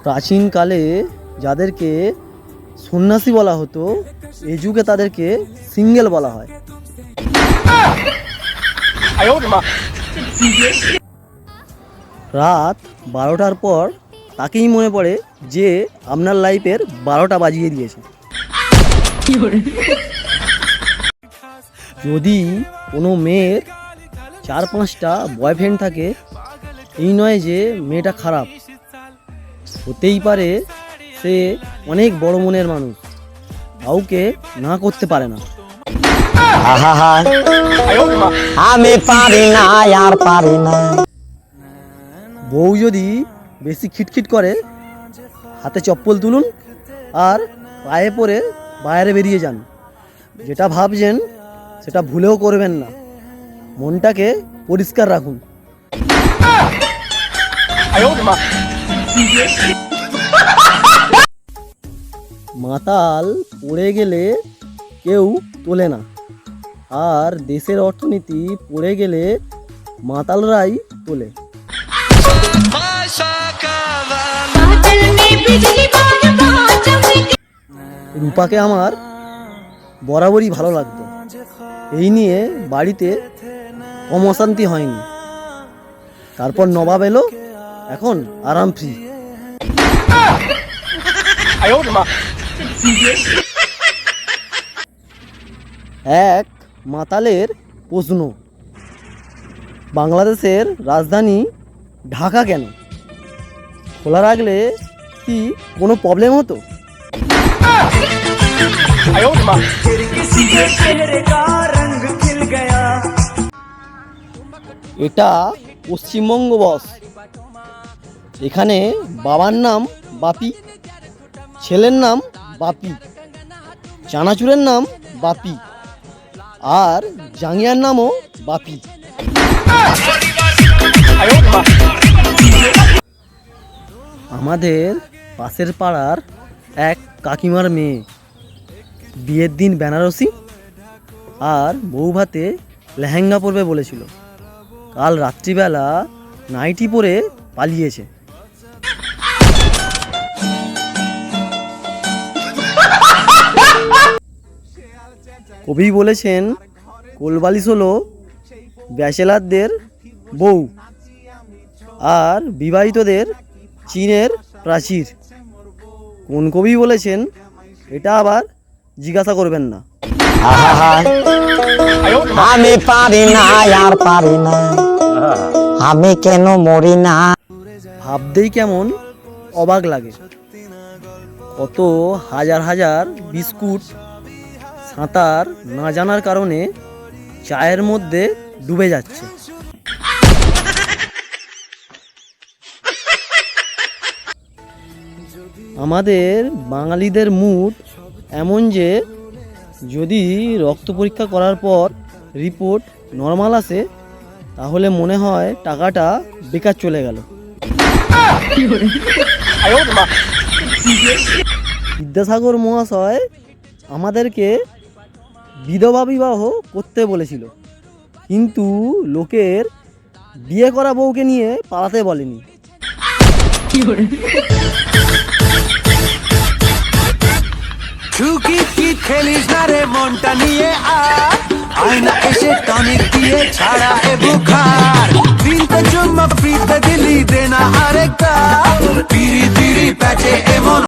প্রাচীনকালে যাদেরকে সন্ন্যাসী বলা হতো, এই যুগে তাদেরকে সিঙ্গেল বলা হয়। রাত 12টার পর তাকেই মনে পড়ে যে আপনার লাইফের 12টা বাজিয়ে দিয়েছে। যদি কোনো মেয়ের 4-5টা বয়ফ্রেন্ড থাকে, এই নয় যে মেয়েটা খারাপ, হতেই পারে সে অনেক বড় মনের মানুষ, কাউকে না করতে পারে না। আমি পারি না, আর পারি না। বউ যদি বেশি খিটখিট করে, হাতে চপ্পল তুলুন আর পায়ে পরে বাইরে বেরিয়ে যান। যেটা ভাবছেন সেটা ভুলেও করবেন না, মনটাকে পরিষ্কার রাখুন। মাতাল পড়ে গেলে কেউ তোলে না, আর দেশের অর্থনীতি পড়ে গেলে মাতালরাই তোলে। রূপাকে আমার বরাবরই ভালো লাগতো, এই নিয়ে বাড়িতে কম অশান্তি হয়নি। তারপর নবাব এলো, এখন আরাম ফ্রি। এক মাতালের প্রশ্ন, বাংলাদেশের রাজধানী ঢাকা কেন খোলা রাখলে কি কোনো প্রবলেম হতো? এটা পশ্চিমবঙ্গ বস। এখানে বাবার নাম বাপি, ছেলের নাম বাপি, চানাচুরের নাম বাপি, আর জাঙ্গিয়ার নামও বাপি। আমাদের পাশের পাড়ার এক কাকিমার মেয়ে বিয়ের দিন বেনারসি আর বউ ভাতে লেহেঙ্গা পরবে বলেছিল, কাল রাত্রিবেলা নাইটি পরে পালিয়েছে। কবি বলেছেন, কোলবালিশ হলো ব্যাচেলারদের বউ আর বিবাহিতদের চীনের প্রাচীর। কোন কবি বলেছেন এটা আবার জিজ্ঞাসা করবেন না। আমি পারি না, আর পারি না, আমি কেন মরি না। ভাবতেই কেমন অবাক লাগে, কত হাজার হাজার বিস্কুট সাঁতার না জানার কারণে চায়ের মধ্যে ডুবে যাচ্ছে। আমাদের বাঙালিদের মুড এমন যে যদি রক্ত পরীক্ষা করার পর রিপোর্ট নর্মাল আসে, তাহলে মনে হয় টাকাটা বেকার চলে গেল। বিদ্যাসাগর মহাশয় আমাদেরকে বিধবা বিবাহ করতে বলেছিল, কিন্তু লোকের বিয়ে করা বউকে নিয়ে পালাতে বলেনি। খেলিস না রে মনটা নিয়ে, আয়না এসে টনিক দিয়ে ছাড়া এ বুখার, দিন তো চুম্মা ফ্রিতে দিলি, দেনা আরেকটা।